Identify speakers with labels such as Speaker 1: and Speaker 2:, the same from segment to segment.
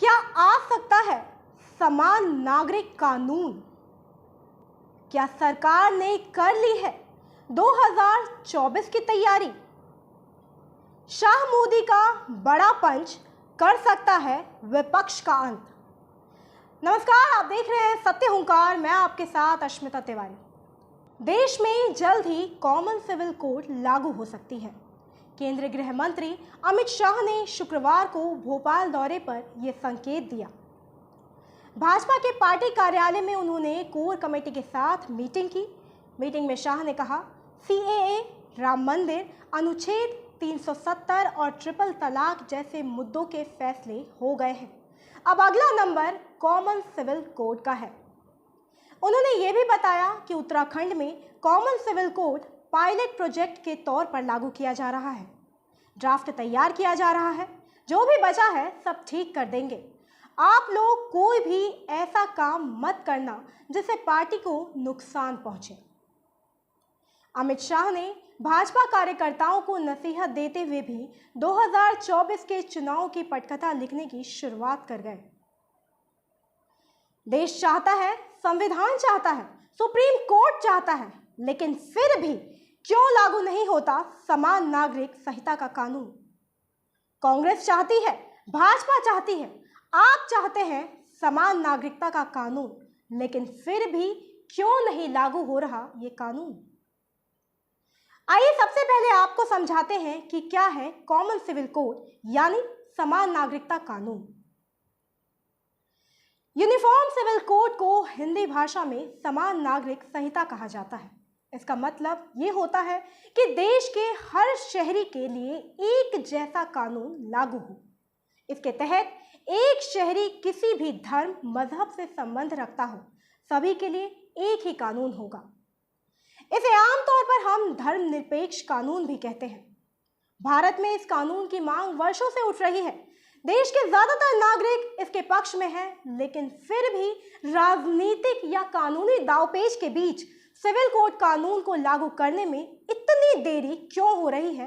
Speaker 1: क्या आ सकता है समान नागरिक कानून? क्या सरकार ने कर ली है 2024 की तैयारी? शाह मोदी का बड़ा पंच कर सकता है विपक्ष का अंत। नमस्कार, आप देख रहे हैं सत्य हुंकार। मैं आपके साथ अश्मिता तिवारी। देश में जल्द ही कॉमन सिविल कोड लागू हो सकती है। केंद्रीय गृह मंत्री अमित शाह ने शुक्रवार को भोपाल दौरे पर यह संकेत दिया। भाजपा के पार्टी कार्यालय में उन्होंने कोर कमेटी के साथ मीटिंग की। मीटिंग में शाह ने कहा, सीएए, राम मंदिर, अनुच्छेद 370 और ट्रिपल तलाक जैसे मुद्दों के फैसले हो गए हैं। अब अगला नंबर कॉमन सिविल कोड का है। उन्होंने ये भी बताया कि उत्तराखंड में common civil code pilot project के तौर पर लागू किया जा रहा है। ड्राफ्ट तैयार किया जा रहा है। जो भी बचा है सब ठीक कर देंगे। आप लोग कोई भी ऐसा काम मत करना जिससे पार्टी को नुकसान पहुंचे। अमित शाह ने भाजपा कार्यकर्ताओं को नसीहत देते हुए भी 2024 के चुनाव की पटकथा लिखने की शुरुआत कर गए। देश चाहता है, संविधान चाहता है, सुप्रीम कोर्ट चाहता है, लेकिन फिर भी क्यों लागू नहीं होता समान नागरिक संहिता का कानून? कांग्रेस चाहती है, भाजपा चाहती है, आप चाहते हैं समान नागरिकता का कानून, लेकिन फिर भी क्यों नहीं लागू हो रहा ये कानून? आइए सबसे पहले आपको समझाते हैं कि क्या है कॉमन सिविल कोड यानी समान नागरिकता कानून। यूनिफॉर्म सिविल कोड को हिंदी भाषा में समान नागरिक संहिता कहा जाता है। इसका मतलब ये होता है कि देश के हर शहरी के लिए एक जैसा कानून लागू हो। इसके तहत एक शहरी किसी भी धर्म, मजहब से संबंध रखता हो, सभी के लिए एक ही कानून होगा। इसे आमतौर पर हम धर्मनिरपेक्ष कानून भी कहते हैं। भारत में इस कानून की मांग वर्षों से उठ रही है। देश के ज्यादातर नागरिक इसके पक्ष में हैं, लेकिन फिर भी राजनीतिक या कानूनी दांवपेच के बीच सिविल कोड कानून को लागू करने में इतनी देरी क्यों हो रही है,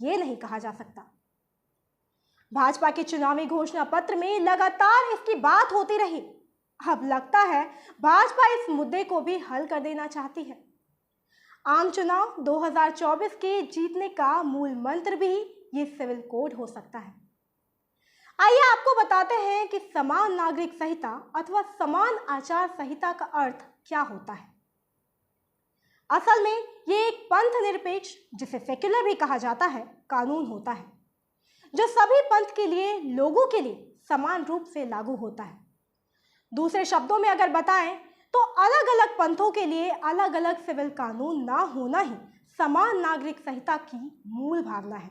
Speaker 1: ये नहीं कहा जा सकता। भाजपा के चुनावी घोषणा पत्र में लगातार इसकी बात होती रही। अब लगता है भाजपा इस मुद्दे को भी हल कर देना चाहती है। आम चुनाव 2024 के जीतने का मूल मंत्र भी ये सिविल कोड हो सकता है। आइए आपको बताते हैं कि समान नागरिक संहिता अथवा समान आचार संहिता का अर्थ क्या होता है। असल में ये एक पंथ निरपेक्ष, जिसे सेक्युलर भी कहा जाता है, कानून होता है जो सभी पंथ के लिए, लोगों के लिए समान रूप से लागू होता है। दूसरे शब्दों में अगर बताएं तो अलग अलग पंथों के लिए अलग अलग सिविल कानून ना होना ही समान नागरिक संहिता की मूल भावना है।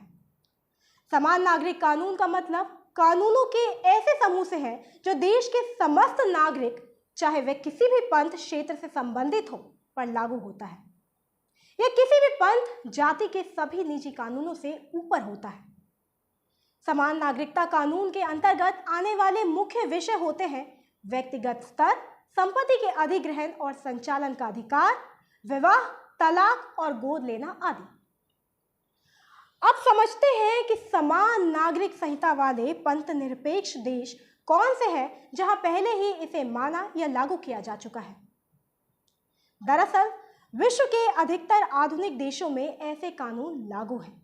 Speaker 1: समान नागरिक कानून का मतलब कानूनों के ऐसे समूह से है जो देश के समस्त नागरिक, चाहे वे किसी भी पंथ क्षेत्र से संबंधित हो, पर लागू होता है। यह किसी भी पंथ, जाति के सभी निजी कानूनों से ऊपर होता है। समान नागरिकता कानून के अंतर्गत आने वाले मुख्य विषय होते हैं व्यक्तिगत स्तर, संपत्ति के अधिग्रहण और संचालन का अधिकार, विवाह, तलाक और गोद लेना आदि। अब समझते हैं कि समान नागरिक संहिता वाले पंथ निरपेक्ष देश कौन से हैं जहां पहले ही इसे माना या लागू किया जा चुका है। दरअसल विश्व के अधिकतर आधुनिक देशों में ऐसे कानून लागू हैं।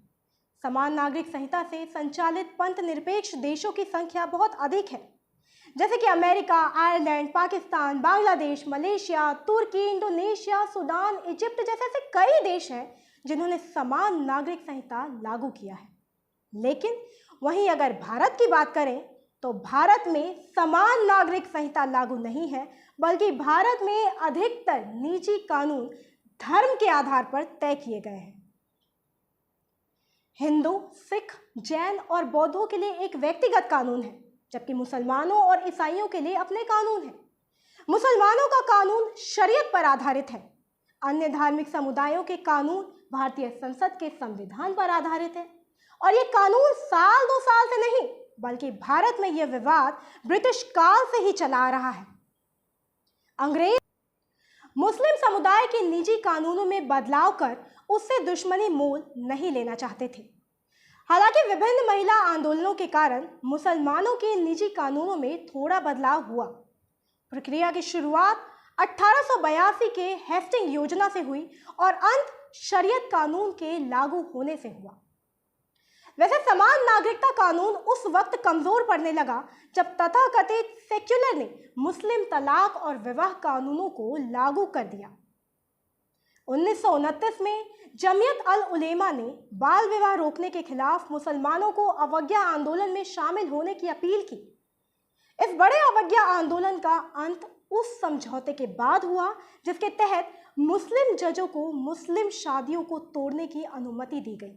Speaker 1: समान नागरिक संहिता से संचालित पंथ निरपेक्ष देशों की संख्या बहुत अधिक है, जैसे कि America, Ireland, Pakistan, Bangladesh, Malaysia, तुर्की, इंडोनेशिया, सूडान, इजिप्ट जैसे कई देश हैं जिन्होंने समान नागरिक संहिता लागू किया है। लेकिन वहीं अगर भारत की बात करें तो भारत में समान नागरिक संहिता लागू नहीं है, बल्कि भारत में अधिकतर निजी कानून धर्म के आधार पर तय किए गए हैं। हिंदू, सिख, जैन और बौद्धों के लिए एक व्यक्तिगत कानून है, जबकि मुसलमानों और ईसाइयों के लिए अपने कानून हैं। मुसलमानों का कानून शरीयत पर आधारित है। अन्य धार्मिक समुदायों के कानून भारतीय संसद के संविधान पर आधारित है। और ये कानून साल दो साल से नहीं, बल्कि भारत में यह विवाद ब्रिटिश काल से ही चला आ रहा है। अंग्रेज मुस्लिम समुदाय के निजी कानूनों में बदलाव कर उससे दुश्मनी मोल नहीं लेना चाहते थे। हालांकि विभिन्न महिला आंदोलनों के कारण मुसलमानों के निजी कानूनों में थोड़ा बदलाव हुआ। प्रक्रिया की शुरुआत 1882 के हेस्टिंग योजना से हुई और अंत शरीयत कानून के लागू होने से हुआ। वैसे समान नागरिकता कानून उस वक्त कमजोर पड़ने लगा जब तथाकथित सेक्युलर ने मुस्लिम तलाक और विवाह कानूनों को लागू कर दिया। 1929 में जमीयत अल उलेमा ने बाल विवाह रोकने के खिलाफ मुसलमानों को अवज्ञा आंदोलन में शामिल होने की अपील की। इस बड़े अवज्ञा आंदोलन का अंत उस समझौते के बाद हुआ जिसके तहत मुस्लिम जजों को मुस्लिम शादियों को तोड़ने की अनुमति दी गई।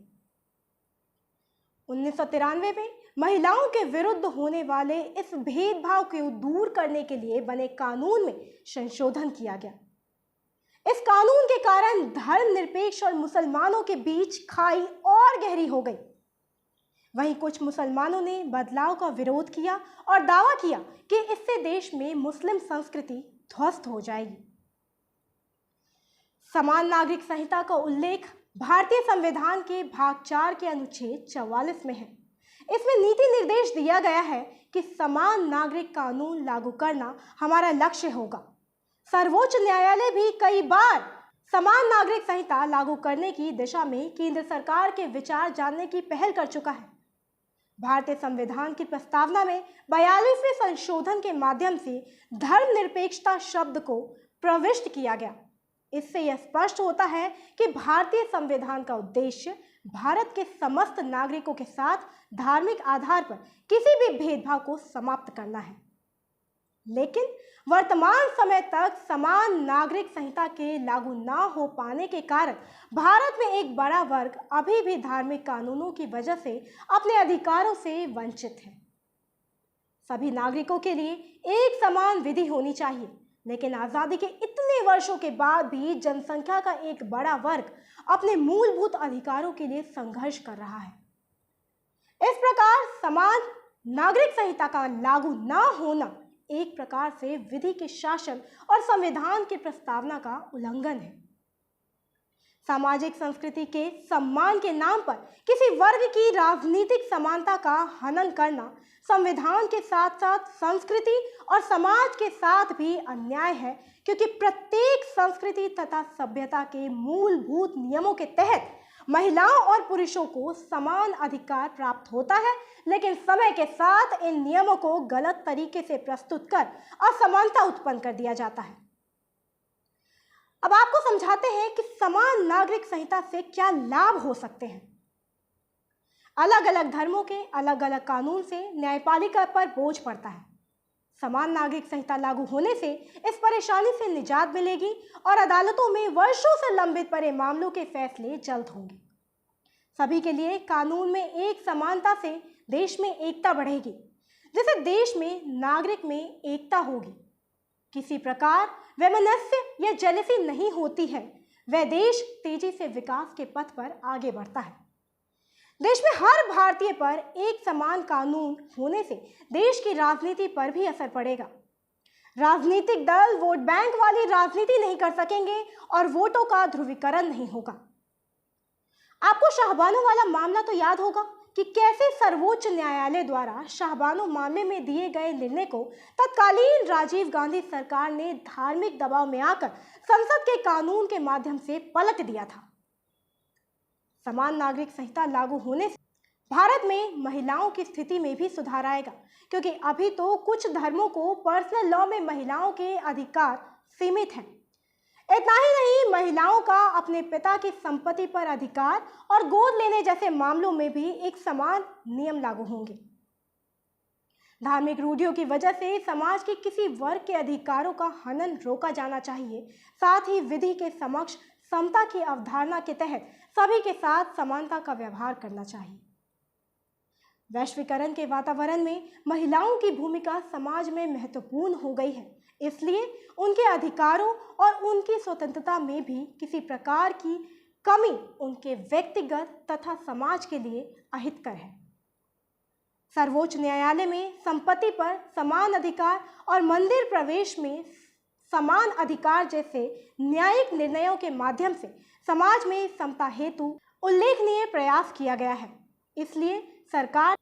Speaker 1: 1993 में महिलाओं के विरुद्ध होने वाले इस भेदभाव को दूर करने के लिए बने कानून में संशोधन किया गया। इस कानून के कारण धर्मनिरपेक्ष और मुसलमानों के बीच खाई और गहरी हो गई। वहीं कुछ मुसलमानों ने बदलाव का विरोध किया और दावा किया कि इससे देश में मुस्लिम संस्कृति ध्वस्त हो जाएगी। समान नागरिक संहिता का उल्लेख भारतीय संविधान के भाग 4 के अनुच्छेद 44 में है। इसमें नीति निर्देश दिया गया है कि समान नागरिक कानून लागू करना हमारा लक्ष्य होगा। सर्वोच्च न्यायालय भी कई बार समान नागरिक संहिता लागू करने की दिशा में केंद्र सरकार के विचार जानने की पहल कर चुका है। भारतीय संविधान की प्रस्तावना में 42वें संशोधन के माध्यम से धर्मनिरपेक्षता शब्द को प्रविष्ट किया गया। इससे यह स्पष्ट होता है कि भारतीय संविधान का उद्देश्य भारत के समस्त नागरिकों के साथ धार्मिक आधार पर किसी भी भेदभाव को समाप्त करना है। लेकिन वर्तमान समय तक समान नागरिक संहिता के लागू ना हो पाने के कारण भारत में एक बड़ा वर्ग अभी भी धार्मिक कानूनों की वजह से अपने अधिकारों से वंचित है। सभी नागरिकों के लिए एक समान विधि होनी चाहिए, लेकिन आजादी के इतने वर्षों के बाद भी जनसंख्या का एक बड़ा वर्ग अपने मूलभूत अधिकारों के लिए संघर्ष कर रहा है। इस प्रकार समान नागरिक संहिता का लागू ना होना एक प्रकार से विधि के शासन और संविधान की प्रस्तावना का उल्लंघन है। सामाजिक संस्कृति के सम्मान के नाम पर किसी वर्ग की राजनीतिक समानता का हनन करना संविधान के साथ साथ संस्कृति और समाज के साथ भी अन्याय है, क्योंकि प्रत्येक संस्कृति तथा सभ्यता के मूलभूत नियमों के तहत महिलाओं और पुरुषों को समान अधिकार प्राप्त होता है, लेकिन समय के साथ इन नियमों को गलत तरीके से प्रस्तुत कर असमानता उत्पन्न कर दिया जाता है। अब आपको समझाते हैं कि समान नागरिक संहिता से क्या लाभ हो सकते हैं। अलग अलग धर्मों के अलग अलग कानून से न्यायपालिका पर बोझ पड़ता है। समान नागरिक संहिता लागू होने से इस परेशानी से निजात मिलेगी और अदालतों में वर्षों से लंबित पड़े मामलों के फैसले जल्द होंगे। सभी के लिए कानून में एक समानता से देश में एकता बढ़ेगी, जिससे देश में नागरिक में एकता होगी। किसी प्रकार वैमनस्य या जेलसी नहीं होती है, वह देश तेजी से विकास के पथ पर आगे बढ़ता है। देश में हर भारतीय पर एक समान कानून होने से देश की राजनीति पर भी असर पड़ेगा। राजनीतिक दल वोट बैंक वाली राजनीति नहीं कर सकेंगे और वोटों का ध्रुवीकरण नहीं होगा। आपको शाहबानो वाला मामला तो याद होगा कि कैसे सर्वोच्च न्यायालय द्वारा शाहबानो मामले में दिए गए निर्णय को तत्कालीन राजीव गांधी सरकार ने धार्मिक दबाव में आकर संसद के कानून के माध्यम से पलट दिया था। समान नागरिक संहिता लागू होने से भारत में महिलाओं की स्थिति में भी सुधार आएगा, क्योंकि अभी तो कुछ धर्मों को पर्सनल लॉ में महिलाओं के अधिकार सीमित हैं। इतना ही नहीं, महिलाओं का अपने पिता की संपत्ति पर अधिकार और गोद लेने जैसे मामलों में भी एक समान नियम लागू होंगे। धार्मिक रूढ़ियों की वजह से समाज के किसी वर्ग के अधिकारों का हनन रोका जाना चाहिए। साथ ही विधि के समक्ष समता की अवधारणा के तहत सभी के साथ समानता का व्यवहार करना चाहिए। वैश्वीकरण के वातावरण में महिलाओं की भूमिका समाज में महत्वपूर्ण हो गई है, इसलिए उनके अधिकारों और उनकी स्वतंत्रता में भी किसी प्रकार की कमी उनके व्यक्तिगत तथा समाज के लिए अहितकर है। सर्वोच्च न्यायालय में संपत्ति पर समान अधिकार और मंदिर प्रवेश में समान अधिकार जैसे न्यायिक निर्णयों के माध्यम से समाज में समता हेतु उल्लेखनीय प्रयास किया गया है। इसलिए सरकार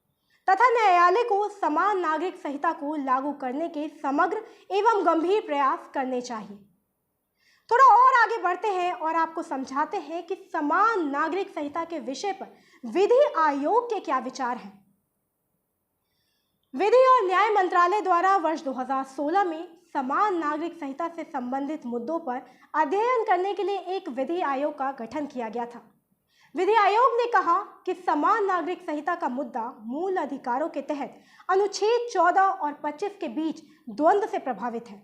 Speaker 1: तथा न्यायालय को समान नागरिक संहिता को लागू करने के समग्र एवं गंभीर प्रयास करने चाहिए। थोड़ा और आगे बढ़ते हैं और आपको समझाते हैं कि समान नागरिक संहिता के विषय पर विधि आयोग के क्या विचार हैं। विधि और न्याय मंत्रालय द्वारा वर्ष 2016 में समान नागरिक संहिता से संबंधित मुद्दों पर अध्ययन करने के लिए एक विधि आयोग का गठन किया गया था। विधि आयोग ने कहा कि समान नागरिक संहिता का मुद्दा मूल अधिकारों के तहत अनुच्छेद 14 और 25 के बीच द्वंद्व से प्रभावित है।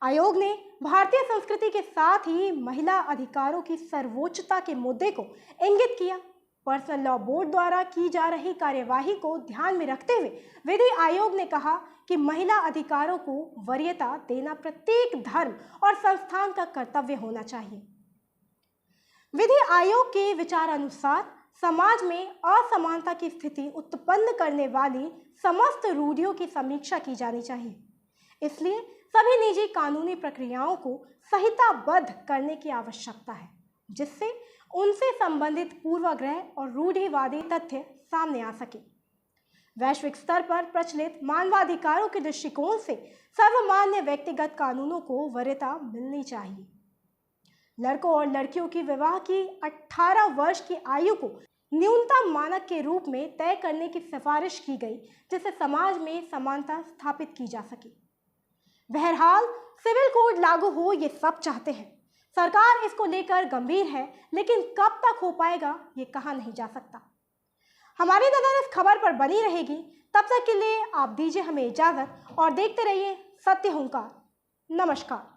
Speaker 1: आयोग ने भारतीय संस्कृति के साथ ही महिला अधिकारों की सर्वोच्चता के मुद्दे को इंगित किया। पर्सनल लॉ बोर्ड द्वारा की जा रही कार्यवाही को ध्यान में रखते हुए विधि आयोग ने कहा कि महिला अधिकारों को वरीयता देना प्रत्येक धर्म और संस्थान का कर्तव्य होना चाहिए। विधि आयोग के विचार अनुसार समाज में असमानता की स्थिति उत्पन्न करने वाली समस्त रूढ़ियों की समीक्षा की जानी चाहिए। इसलिए सभी निजी कानूनी प्रक्रियाओं को संहिताबद्ध करने की आवश्यकता है, जिससे उनसे संबंधित पूर्वाग्रह और रूढ़िवादी तथ्य सामने आ सके। वैश्विक स्तर पर प्रचलित मानवाधिकारों के दृष्टिकोण से सर्वमान्य व्यक्तिगत कानूनों को वरीयता मिलनी चाहिए। लड़कों और लड़कियों की विवाह की 18 वर्ष की आयु को न्यूनतम मानक के रूप में तय करने की सिफारिश की गई, जिससे समाज में समानता स्थापित की जा सके। बहरहाल सिविल कोड लागू हो ये सब चाहते हैं। सरकार इसको लेकर गंभीर है, लेकिन कब तक हो पाएगा ये कहा नहीं जा सकता। हमारी नजर इस खबर पर बनी रहेगी। तब तक के लिए आप दीजिए हमें इजाजत और देखते रहिए सत्य हुंकार। नमस्कार।